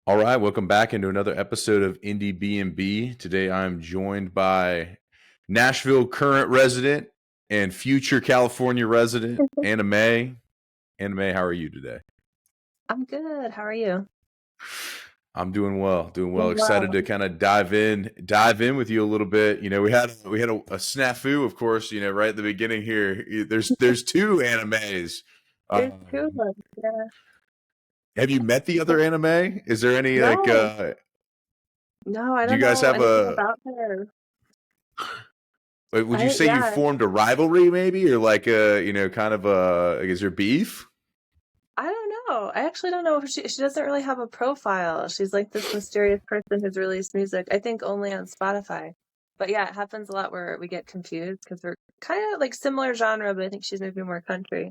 All right, welcome back into another episode of Indie Today I'm joined by Nashville current resident and future California resident, Anna May. Anna May, how are you today? I'm good. How are you? I'm doing well, Excited Wow. to kind of dive in with you a little bit. We had a snafu, of course. Right at the beginning here. There's two animes. There's Um, two of us. Yeah. have you met the other anime? Is there any No, no, I Do you don't guys know have anything a about her. would you say you Yeah, formed a rivalry, maybe, or like kind of is there beef? I don't know. I actually don't know if she doesn't really have a profile. She's like this mysterious person who's released music, I think only on Spotify. But yeah, it happens a lot where we get confused because we're kind of like similar genre, but I think she's maybe more country.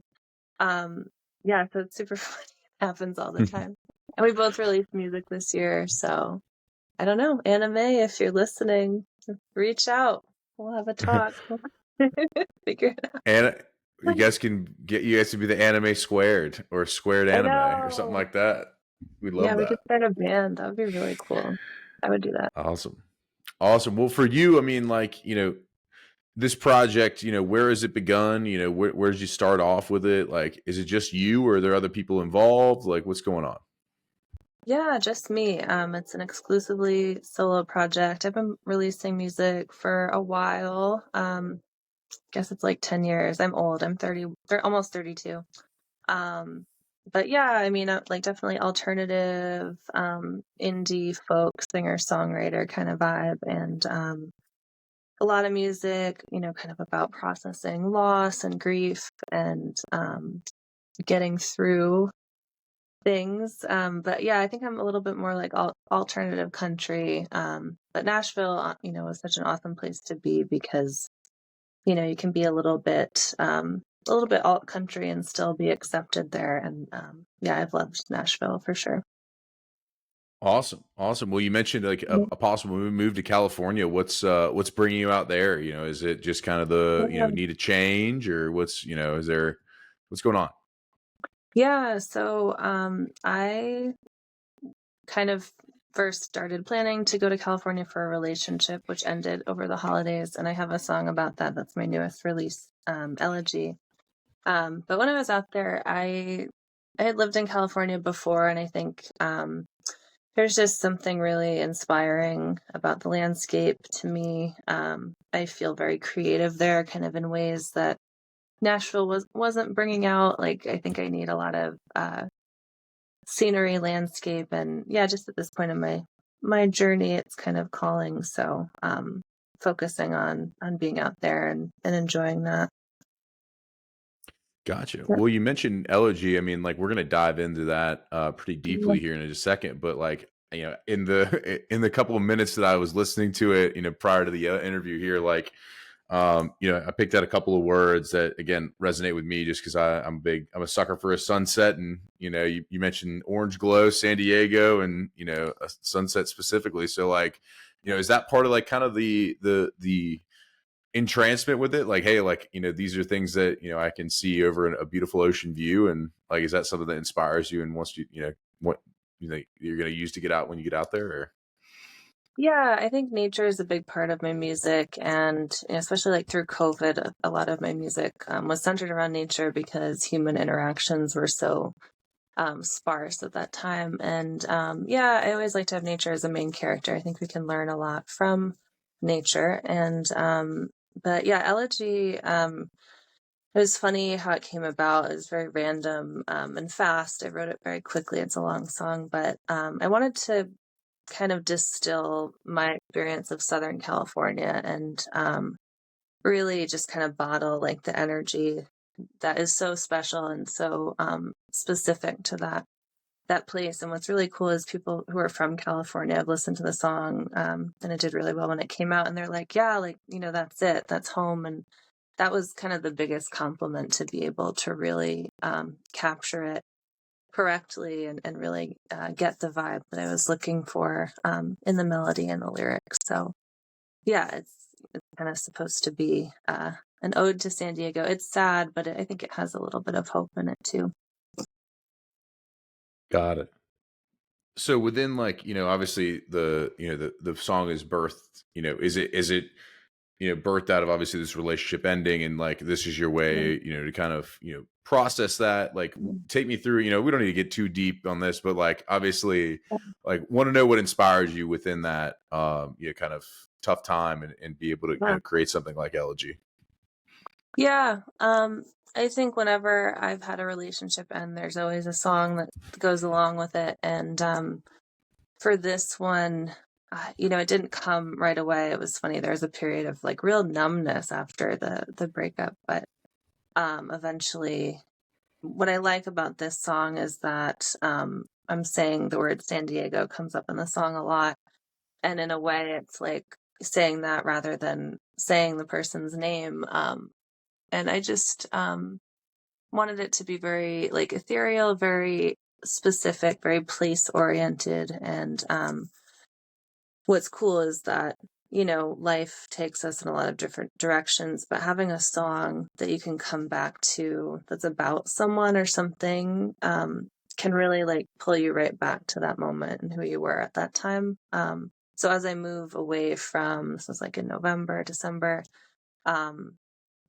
Um, yeah, so it's super funny. It happens all the time. And we both released music this year, so I don't know. Anime, if you're listening, reach out. We'll have a talk. Figure it out. And you guys can be the anime squared or squared I anime or something know. like that. We Yeah, love we that. could start a band. That would be really cool. I would do that. Awesome. Well, for you, I mean, like, this project, where has it begun? Where did you start off with it? Like, is it just you, or are there other people involved? Like, what's going on? Yeah, just me. It's an exclusively solo project. I've been releasing music for a while. Guess it's like 10 years. I'm old. I'm 30, almost 32. Um, but yeah, I mean, like definitely alternative, indie folk singer songwriter kind of vibe, and a lot of music, kind of about processing loss and grief and getting through things. But yeah, I think I'm a little bit more like alternative country. But Nashville, is such an awesome place to be because you can be a little bit alt country and still be accepted there. And yeah, I've loved Nashville for sure. Awesome. Well, you mentioned like a possible move to California. What's bringing you out there? Is it just kind of the Yeah. need a change, or is there what's going on? Yeah, so I kind of first started planning to go to California for a relationship, which ended over the holidays, and I have a song about that. That's my newest release, Elegy. But when I was out there, I had lived in California before, and I think there's just something really inspiring about the landscape to me. I feel very creative there, kind of in ways that Nashville wasn't bringing out. Like I think I need a lot of scenery, landscape, and yeah, just at this point in my journey, it's kind of calling. So focusing on being out there and enjoying that. Gotcha. Well, you mentioned Elegy. I mean, like, we're gonna dive into that pretty Yeah. deeply here in just a second. But like, in the couple of minutes that I was listening to it, prior to the interview here, like, I picked out a couple of words that again resonate with me just because I'm a sucker for a sunset, and you mentioned orange glow, San Diego, and a sunset specifically. So like, is that part of like kind of the entrancement with it? Like, hey, like, these are things that I can see over a beautiful ocean view, and like, is that something that inspires you and wants you, what you're going to use to get out when you get out there? Or Yeah, I think nature is a big part of my music, and especially like through COVID, a lot of my music was centered around nature because human interactions were so sparse at that time. And yeah, I always like to have nature as a main character. I think we can learn a lot from nature. And but yeah, Elegy. It was funny how it came about. It was very random and fast. I wrote it very quickly. It's a long song, but I wanted to kind of distill my experience of Southern California and really just kind of bottle like the energy that is so special and so specific to that place. And what's really cool is people who are from California have listened to the song, and it did really well when it came out. And they're like, yeah, like, that's it, that's home. And that was kind of the biggest compliment, to be able to really capture it correctly and really get the vibe that I was looking for in the melody and the lyrics. So yeah, it's kind of supposed to be an ode to San Diego. It's sad, but I think it has a little bit of hope in it too. got it. So within like, obviously the song is birthed, is it birthed out of obviously this relationship ending, and like this is your Mm, way, to kind of, process that. Like mm. take me through, we don't need to get too deep on this, but like obviously like want to know what inspires you within that kind of tough time, and be able to, Yeah. create something like Elegy. Yeah, I think whenever I've had a relationship end, there's always a song that goes along with it, and, for this one, it didn't come right away. It was funny, there was a period of, like, real numbness after the breakup, but, eventually what I like about this song is that, I'm saying the word San Diego comes up in the song a lot, and in a way, it's like saying that rather than saying the person's name, and I just, wanted it to be very, like, ethereal, very specific, very place oriented, and, what's cool is that, life takes us in a lot of different directions, but having a song that you can come back to that's about someone or something, can really, like, pull you right back to that moment and who you were at that time. So as I move away from this was, like, in November, December, um,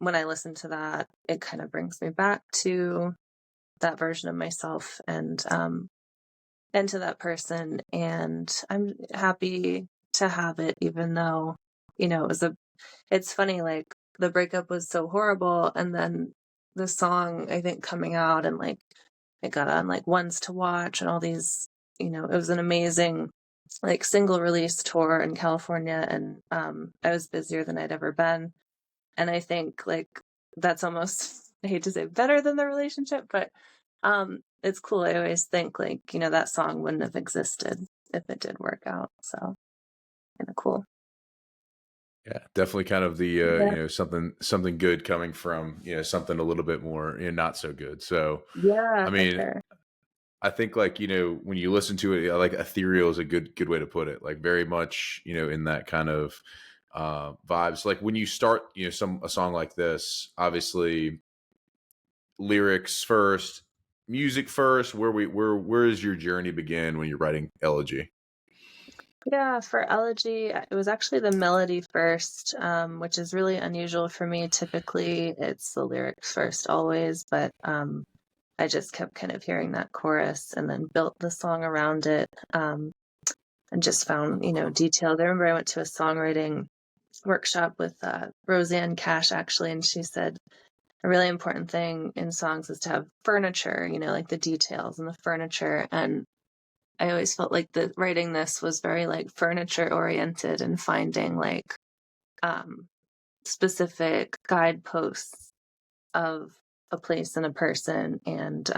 when I listen to that, it kind of brings me back to that version of myself, and to that person, and I'm happy to have it even though, it's funny, like, the breakup was so horrible, and then the song, I think, coming out and, like, it got on, like, Ones to Watch and all these, it was an amazing, like, single release tour in California, and, I was busier than I'd ever been, and I think, like, that's almost I hate to say better than the relationship, but, it's cool. I always think, like, that song wouldn't have existed if it did work out, so kinda cool. Yeah, definitely kind of the Yeah. something good coming from, something a little bit more, not so good. So Yeah, I for mean, sure. I think like, when you listen to it, like ethereal is a good way to put it. Like very much, in that kind of vibes. Like when you start, a song like this, obviously lyrics first, music first, where is your journey begin when you're writing Elegy? Yeah, for Elegy, it was actually the melody first, which is really unusual for me. Typically, it's the lyrics first always, but, I just kept kind of hearing that chorus and then built the song around it, and just found, details. I remember I went to a songwriting workshop with, Roseanne Cash, actually, and she said a really important thing in songs is to have furniture, like the details and the furniture. And I always felt like the writing this was very like furniture oriented and finding like um, specific guideposts of a place and a person and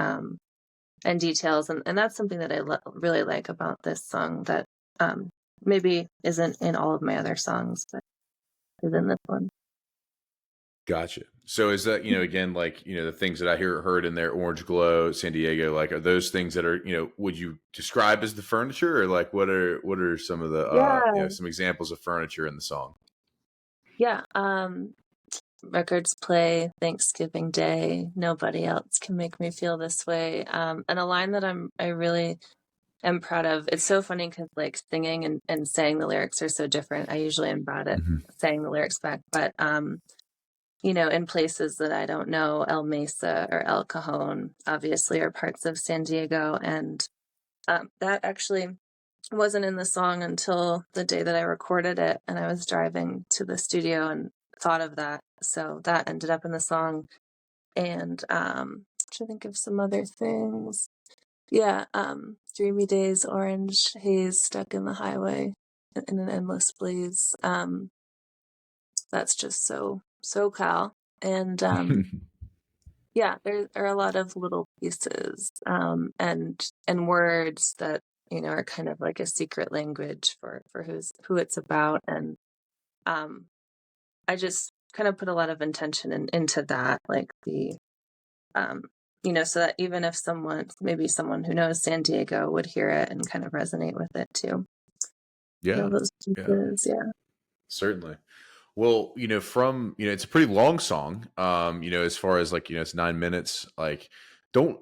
details, and that's something that I really like about this song that um, maybe isn't in all of my other songs, but is in this one. Gotcha. So is that, again, like, the things that I heard in there, Orange Glow, San Diego, like are those things that are, would you describe as the furniture, or like what are some of the Yeah, some examples of furniture in the song? yeah. Records play Thanksgiving Day, nobody else can make me feel this way, and a line that I really am proud of. It's so funny because like, singing and saying the lyrics are so different. I usually am bad at Mhm. saying the lyrics back, but, in places that I don't know, El Mesa or El Cajon obviously are parts of San Diego, and, that actually wasn't in the song until the day that I recorded it, and I was driving to the studio and thought of that, so that ended up in the song, and, trying to think of some other things. Yeah, Dreamy Days, Orange Haze, Stuck in the Highway in an Endless Blaze, that's just so Cal, and, yeah, there are a lot of little pieces, and words that, are kind of like a secret language for who it's about, and, um, I just kind of put a lot of intention into that, like um, so that even if maybe someone who knows San Diego would hear it and kind of resonate with it too. Yeah. Those Yeah. pieces, yeah. Certainly. Well, from, it's a pretty long song. As far as like, it's 9 minutes. Like,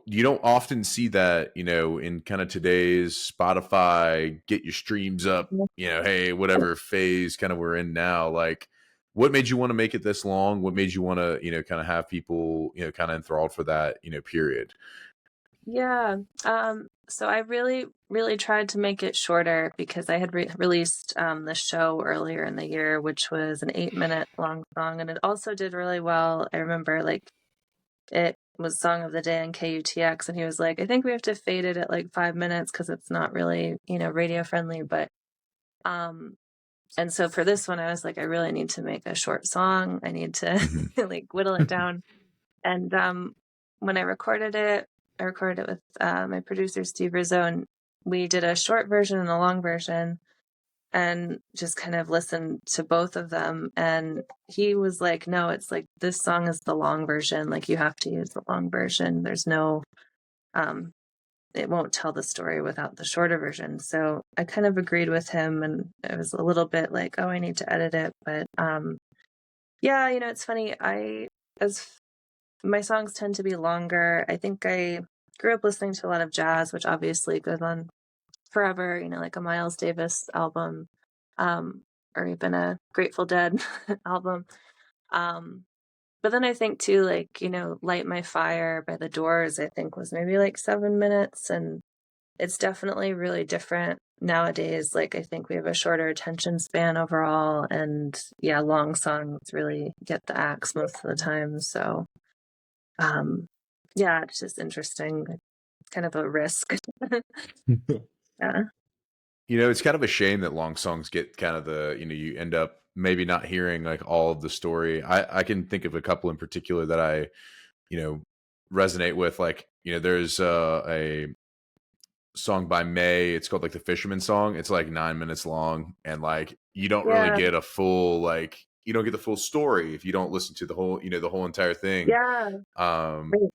you don't often see that, in kind of today's Spotify, get your streams up, hey, whatever phase kind of we're in now. Like, what made you want to make it this long? What made you want to, kind of have people, kind of enthralled for that, period? Yeah. So I really, really tried to make it shorter because I had released the show earlier in the year, which was an 8-minute long song, and it also did really well. I remember like it was song of the day on KUTX, and he was like, "I think we have to fade it at like 5 minutes because it's not really, radio friendly." But um, and so for this one, I was like, I really need to make a short song. I need to Mhm. like whittle it down. And when I recorded it with my producer, Steve Rizzo, and we did a short version and a long version and just kind of listened to both of them. And he was like, no, it's like this song is the long version. Like you have to use the long version. There's no, um, it won't tell the story without the shorter version. So I kind of agreed with him, and it was a little bit like, oh, I need to edit it. But yeah, it's funny. As my songs tend to be longer. I think I grew up listening to a lot of jazz, which obviously goes on forever, like a Miles Davis album, um, or even a Grateful Dead album. Um, but then I think too, like, Light My Fire by The Doors, I think was maybe like 7 minutes. And it's definitely really different nowadays. Like, I think we have a shorter attention span overall. And yeah, long songs really get the axe most of the time. So, um, yeah, it's just interesting. Kind of a risk. Yeah. It's kind of a shame that long songs get kind of you end up maybe not hearing like all of the story. I can think of a couple in particular that I, you know, resonate with. Like, there's a song by May. It's called like the Fisherman Song. It's like 9 minutes long, and like you don't really Yeah. get a full you don't get the full story if you don't listen to the whole the whole entire thing. Yeah. Um, Right.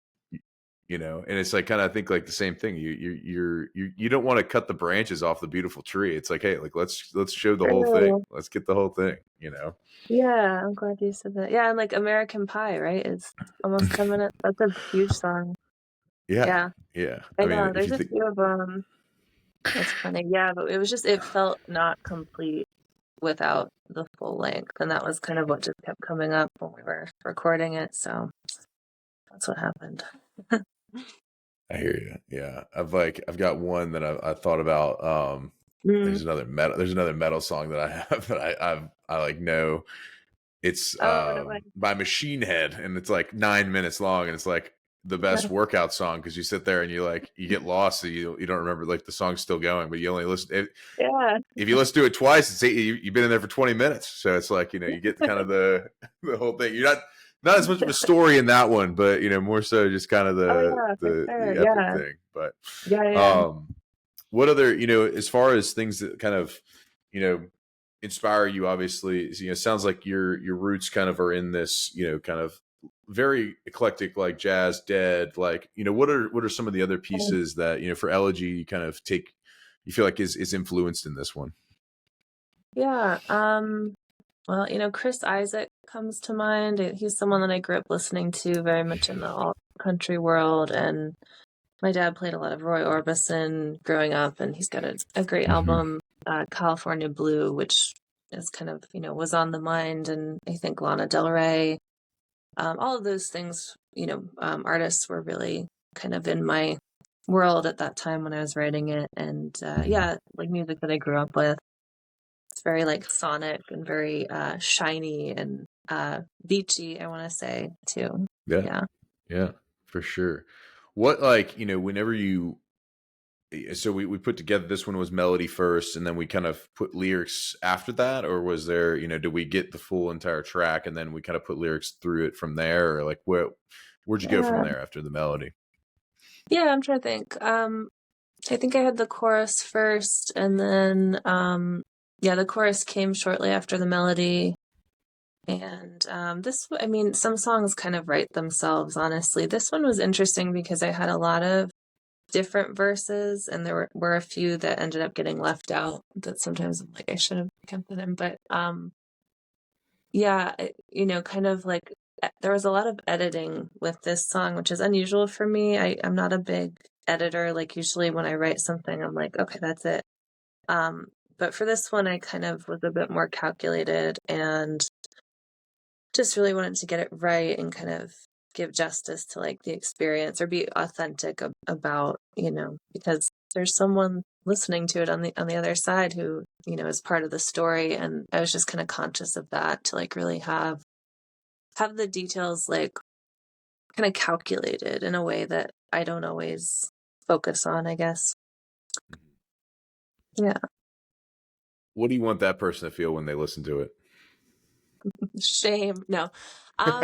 and it's like kind of think like the same thing. You don't want to cut the branches off the beautiful tree. It's like, hey, like let's show the whole thing. True. Let's get the whole thing. Yeah, I'm glad you said that. Yeah, and like American Pie, right? It's almost 10 minutes. That's a huge song. Yeah, Yeah. yeah. I I mean, know. if There's you a think, few of them. It's funny. Yeah, but it felt not complete without the full length. And that was kind of what just kept coming up when we were recording it. So that's what happened. I hear you. Yeah, I've got one that I thought about. Mm. There's another metal song that I have that I like know. It's Oh, no way. by Machine Head, and it's like 9 minutes long, and it's like the best workout song because you sit there and you get lost, so you don't remember like the song's still going, but you only listen. Yeah. If you listen to it twice, you've been in there for 20 minutes, so it's like you get kind of the the whole thing. You're not as much of a story in that one, but more so just kind of Oh, the yeah, for the sure. the epic Yeah. thing. But Yeah, yeah. um, what other as far as things that kind of you know inspire you? Obviously, it sounds like your roots kind of are in this kind of very eclectic like jazz dead like what are some of the other pieces that for Elegy you kind of take you feel like is influenced in this one? Yeah. Well, Chris Isaac comes to mind. He's someone that I grew up listening to very much in the alt country world, and my dad played a lot of Roy Orbison growing up, and he's got a great Hmm. album, California Blue, which is kind of, was on the mind, and I think Lana Del Rey, all of those things, artists were really kind of in my world at that time when I was writing it. And Hmm. yeah, like music that I grew up with. It's very like sonic and very shiny and beachy, I want to say too. Yeah, Yeah. yeah, for sure. What like whenever you so we put together this one was melody first and then we kind of put lyrics after that, or was there did we get the full entire track and then we kind of put lyrics through it from there, or like where'd you go from Yeah. there after the melody? Yeah, I'm trying to think. I think I had the chorus first, and then yeah, the chorus came shortly after the melody. And I mean, some songs kind of write themselves, honestly. This one was interesting because I had a lot of different verses, and there were a few that ended up getting left out that sometimes I'm like, I should have kept them. But yeah, kind of like there was a lot of editing with this song, which is unusual for me. I'm not a big editor. Like usually when I write something, I'm like, okay, that's it. Um, but for this one, I kind of was a bit more calculated and just really wanted to get it right and kind of give justice to like the experience or be authentic about, because there's someone listening to it on the other side who, is part of the story. And I was just kind of conscious of that to like really have the details like kind of calculated in a way that I don't always focus on, I guess. Yeah. What do you want that person to feel when they listen to it? Shame. No. Um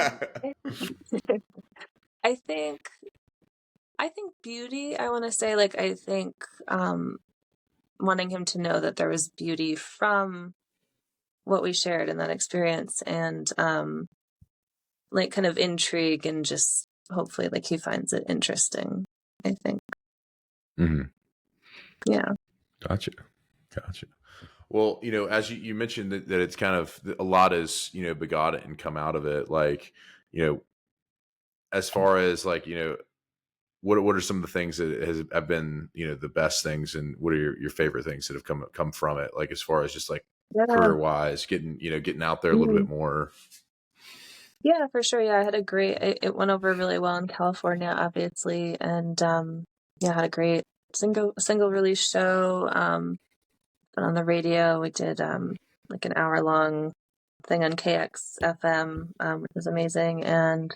I think I think beauty, I want to say like I think wanting him to know that there was beauty from what we shared in that experience and like kind of intrigue and just hopefully like he finds it interesting, I think. Mhm. Yeah. Gotcha. Gotcha. Well, as you mentioned that it's kind of a lot is, begotten and come out of it. Like, you know, as far as like, what are some of the things that have been, the best things, and what are your favorite things that have come from it? Like as far as just like Yeah. career wise, getting out there a little Mhm. bit more. Yeah, for sure. Yeah, I had a great it went over really well in California, obviously. And yeah, I had a great single release show. But on the radio we did like an hour long thing on KX FM, which was amazing. And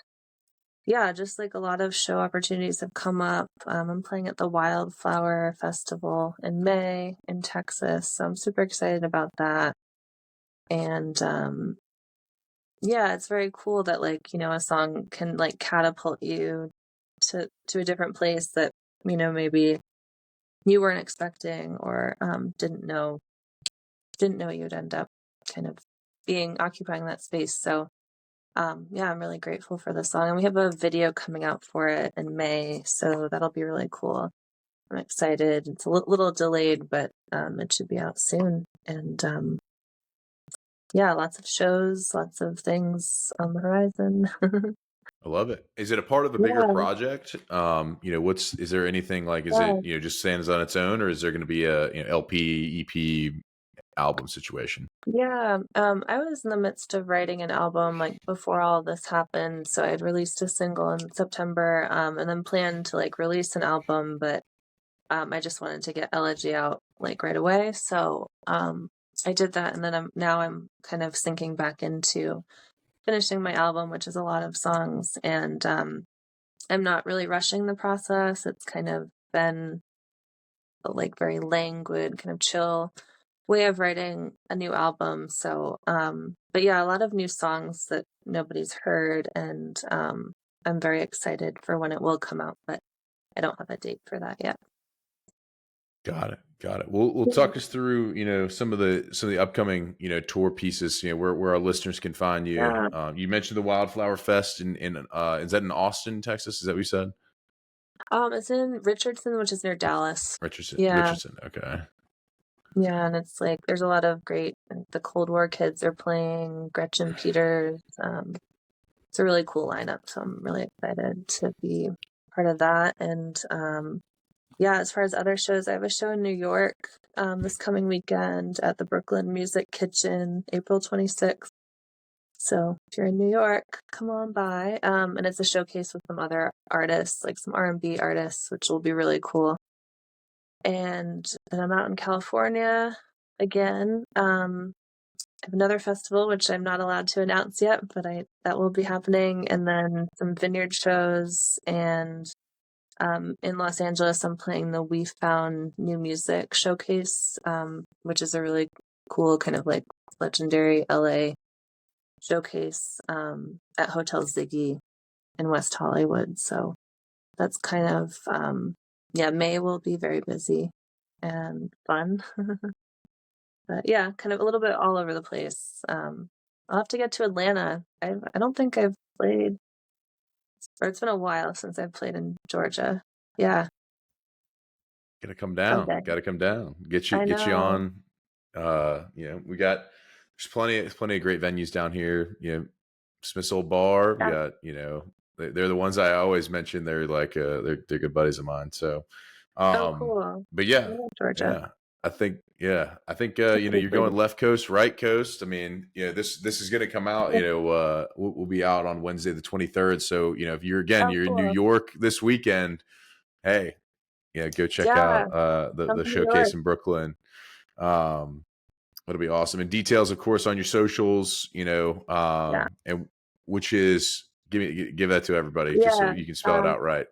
yeah, just like a lot of show opportunities have come up. I'm playing at the Wildflower Festival in May in Texas. So I'm super excited about that. And yeah, it's very cool that like, a song can like catapult you to a different place that, maybe you weren't expecting or didn't know you'd end up kind of being occupying that space. So yeah, I'm really grateful for the song. And we have a video coming out for it in May, so that'll be really cool. I'm excited. It's a little delayed, but it should be out soon. And yeah, lots of shows, lots of things on the horizon. I love it. Is it a part of a bigger Yeah, project? Is there anything like, is it, yeah. just stands on its own, or is there going to be a, LP, EP, album situation? Yeah, I was in the midst of writing an album like before all this happened. So I'd released a single in September, and then planned to like release an album, but I just wanted to get Elegy out like right away. So I did that, and then I'm kind of sinking back into finishing my album, which is a lot of songs, and I'm not really rushing the process. It's kind of been a, like very languid, kind of chill way of writing a new album. So, but yeah, a lot of new songs that nobody's heard, and I'm very excited for when it will come out, but I don't have a date for that yet. Got it. Got it. We'll Yeah. talk us through, some of the upcoming, tour pieces, where our listeners can find you. Yeah. You mentioned the Wildflower Fest in is that in Austin, Texas? Is that what you said? It's in Richardson, which is near Dallas. Richardson. Yeah. Richardson. Okay. Yeah, and it's like there's a lot of great the Cold War kids are playing, Gretchen Peters. It's a really cool lineup, so I'm really excited to be part of that. And yeah, as far as other shows, I have a show in New York this coming weekend at the Brooklyn Music Kitchen, April 26th. So if you're in New York, come on by. And it's a showcase with some other artists, like some R&B artists, which will be really cool. And then I'm out in California again. I have another festival which I'm not allowed to announce yet, but I that will be happening, and then some vineyard shows. And in Los Angeles, I'm playing the We Found New Music Showcase, which is a really cool kind of like legendary LA showcase at Hotel Ziggy in West Hollywood. So that's kind of yeah, May will be very busy and fun. But yeah, kind of a little bit all over the place. I'll have to get to Atlanta. I don't think I've played, or it's been a while since I've played in Georgia. Yeah, Gotta come down. someday. Gotta come down. I Get you know. on. We got there's plenty of great venues down here. Smith's Old Bar. We Yeah. got, they're the ones I always mention. They're like they're good buddies of mine. So, Oh, cool. but I yeah, love Georgia. yeah. I think That's pretty you're sweet. going left coast, right coast. I mean, this is going to come out. We'll be out on Wednesday the 23rd. So if Oh, you're in New cool. York this weekend, hey, go check Yeah. out Come the to New York. showcase in Brooklyn. It'll be awesome. And details, of course, on your socials. Yeah. And which is give that to everybody just so Yeah. you can spell it out right.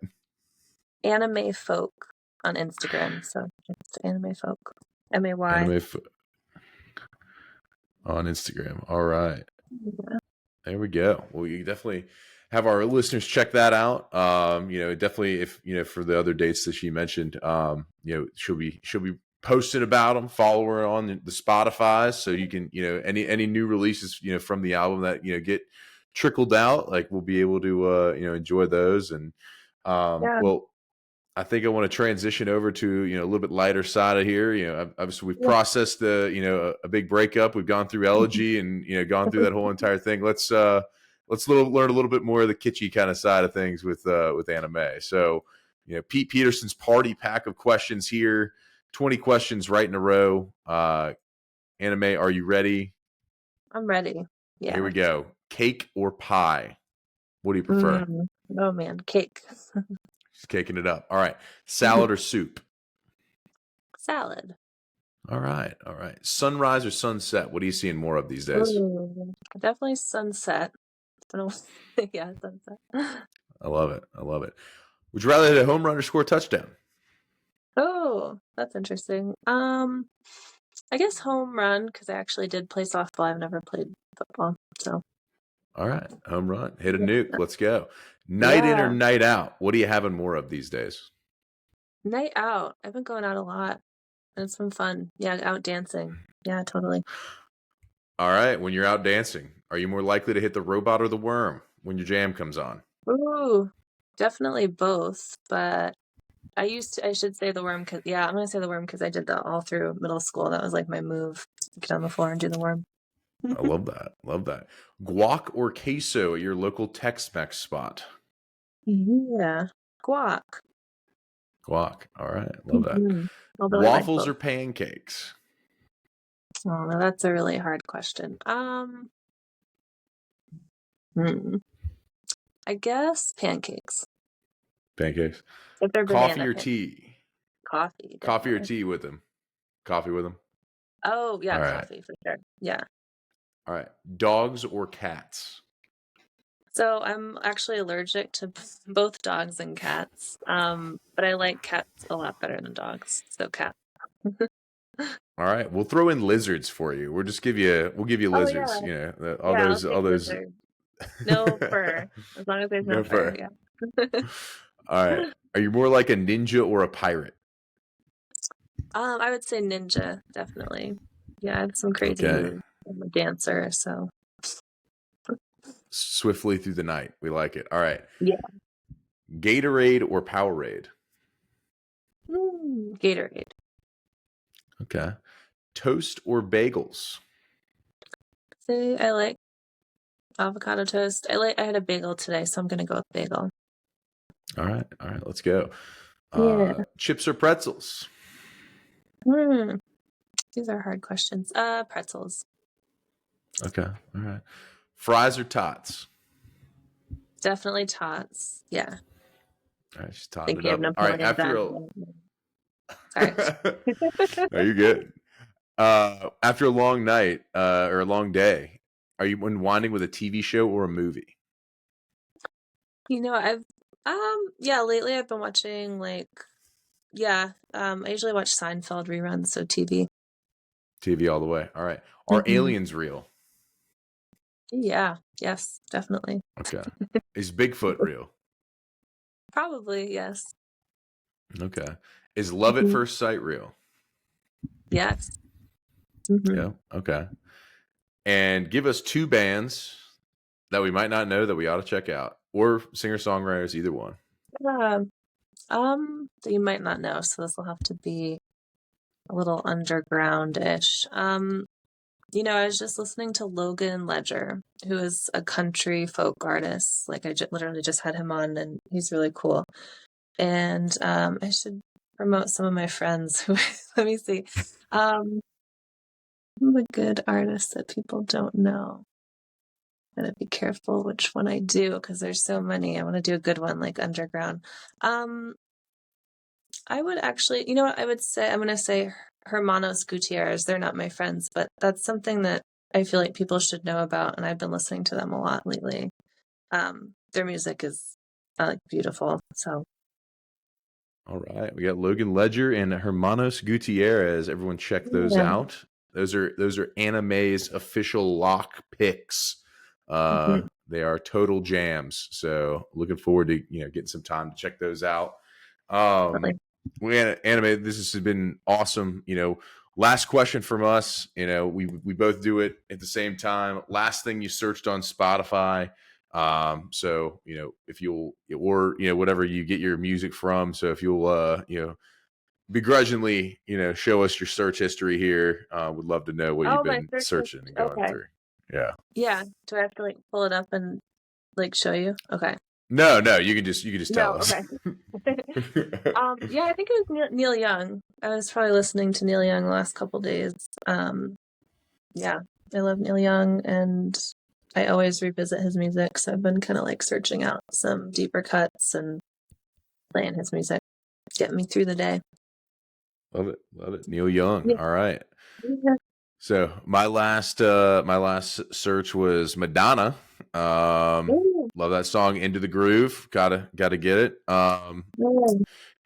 Anime Folk on Instagram. So just Anime Folk. MAY. Anime on Instagram. All right. Yeah. There we go. Well, you definitely have our listeners check that out. Definitely if for the other dates that she mentioned, she'll be posting about them. Follow her on the Spotify so you can any new releases from the album that get trickled out. Like we'll be able to enjoy those. And Yeah. well, I think I want to transition over to a little bit lighter side of here. Obviously we've Yeah. processed a big breakup. We've gone through Elegy and gone through that whole entire thing. Let's learn a little bit more of the kitschy kind of side of things with anime. So Pete Peterson's party pack of questions here, 20 questions right in a row. Anime, are you ready? I'm ready. Yeah. Here we go. Cake or pie? What do you prefer? Oh man, cake. Just caking it up. All right. Salad or soup? Salad. All right. All right. Sunrise or sunset? What are you seeing more of these days? Ooh, definitely sunset. Yeah, sunset. I love it. I love it. Would you rather hit a home run or score a touchdown? Oh, that's interesting. I guess home run because I actually did play softball. I've never played football, so All right. Home run. Hit a nuke. Let's go. Night in or yeah. night out? What are you having more of these days? Night out. I've been going out a lot, and it's been fun. Yeah, out dancing. Yeah, totally. All right. When you're out dancing, are you more likely to hit the robot or the worm when your jam comes on? Ooh, definitely both. But I should say the worm because I'm gonna say the worm because I did that all through middle school. That was like my move: get on the floor and do the worm. I love that. Love that. Guac or queso at your local Tex-Mex spot? Yeah, guac. Guac. All right. Love that. Although I like Waffles both. or pancakes? Oh, no, that's a really hard question. I guess pancakes. Pancakes. If they're Coffee banana or pancakes. tea? Coffee, Coffee or definitely. tea with them? Coffee with them. Oh, yeah, All right. coffee for sure. Yeah. All right. Dogs or cats? So I'm actually allergic to both dogs and cats. But I like cats a lot better than dogs. So cat. All right. We'll throw in lizards for you. We'll give you Oh lizards. yeah. All Yeah, I'll those take lizard. No fur. As long as there's no No fur, fur. yeah. All right. Are you more like a ninja or a pirate? I would say ninja, definitely. Yeah, I have some crazy Okay. moves. I'm a dancer, so Swiftly through the night. We like it. All right. yeah. Gatorade or Powerade? Gatorade. Okay. Toast or bagels? Say I like avocado toast. I had a bagel today, so I'm gonna go with bagel. All right. All right. Let's go. Yeah. Chips or pretzels? These are hard questions. Pretzels. Okay. All right. Fries or tots? Definitely tots. Yeah. All right. She's totting it Thinking of up. All right. Napoleon Dynamite. Sorry. No, you're good. After a long night or a long day, are you unwinding with a TV show or a movie? I've lately I've been watching I usually watch Seinfeld reruns, so TV. TV all the way. All right. Are aliens real? Yeah, yes, definitely. Okay. Is Bigfoot real? Probably, yes. Okay. Is Love at First Sight real? Yes. Yeah. Okay. And give us two bands that we might not know that we ought to check out, or singer-songwriters, either one. That you might not know, so this will have to be a little underground-ish. I was just listening to Logan Ledger, who is a country folk artist. Like, literally just had him on, and he's really cool. And I should promote some of my friends who, let me see. I'm a good artist that people don't know. Gotta be careful which one I do because there's so many. I want to do a good one, like underground. Um, I would actually, you know what I would say? I'm gonna say Hermanos Gutierrez. They're not my friends, but that's something that I feel like people should know about, and I've been listening to them a lot lately. Their music is like beautiful. So All right, we got Logan Ledger and Hermanos Gutierrez. Everyone, check those yeah. out. Those are Anime's official lock picks. Mhm. They are total jams. So looking forward to getting some time to check those out. Um, Definitely. Anime, this has been awesome. Last question from us. We both do it at the same time. Last thing you searched on Spotify. So if you'll, or whatever you get your music from. So if you'll begrudgingly show us your search history here, would love to know what you've Oh, my been search searching history. and going Okay. through. Yeah. Yeah. Do I have to like pull it up and like show you? Okay. No, you can just tell No. us. Okay. Yeah, I think it was Neil Young. I was probably listening to Neil Young the last couple days. Yeah, I love Neil Young, and I always revisit his music. So I've been kind of like searching out some deeper cuts and playing his music, getting me through the day. Love it, love it. Neil Young. Yeah. All right. Yeah. So my last search was Madonna. Ooh, Love that song, Into the Groove. Gotta get it. yeah.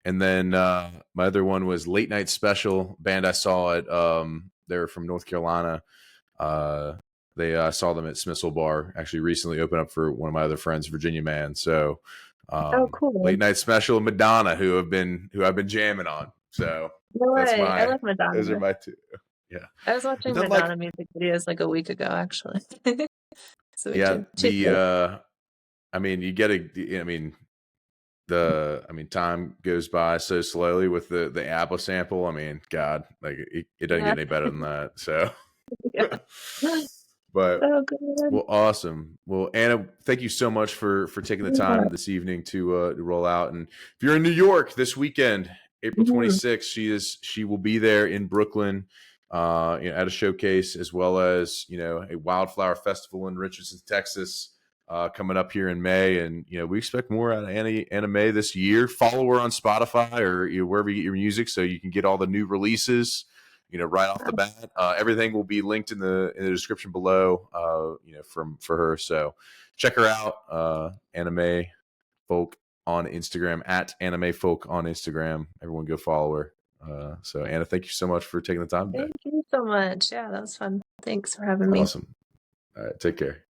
And then my other one was Late Night Special, band I saw at they're from North Carolina. They saw them at Smithsonian Bar, actually recently opened up for one of my other friends, Virginia Man. So Oh, cool. Late Night Special, Madonna, who I've been jamming on. So No that's way. I my love those are Madonna. my two. Yeah. I was And watching then like Madonna music videos like a week ago, actually. So we yeah, do. She's great. I mean you get a I mean time goes by so slowly with the Apple sample. I mean, God, like it doesn't Yeah. get any better than that. So Yeah. but So good. well, awesome. Well, Anna, thank you so much for taking the Yeah. time this evening to roll out. And if you're in New York this weekend, April Mhm. 26th, she will be there in Brooklyn, at a showcase, as well as a wildflower festival in Richardson, Texas, coming up here in May. And we expect more out of Anna May this year. Follow her on Spotify or wherever you get your music, so you can get all the new releases right off the bat. Everything will be linked in the description below, for her. So check her out. Anime Folk on Instagram, at Anime Folk on Instagram. Everyone go follow her. So Anna, thank you so much for taking the time today. Thank you so much. Yeah, that was fun. Thanks for having me. Awesome. All right, take care.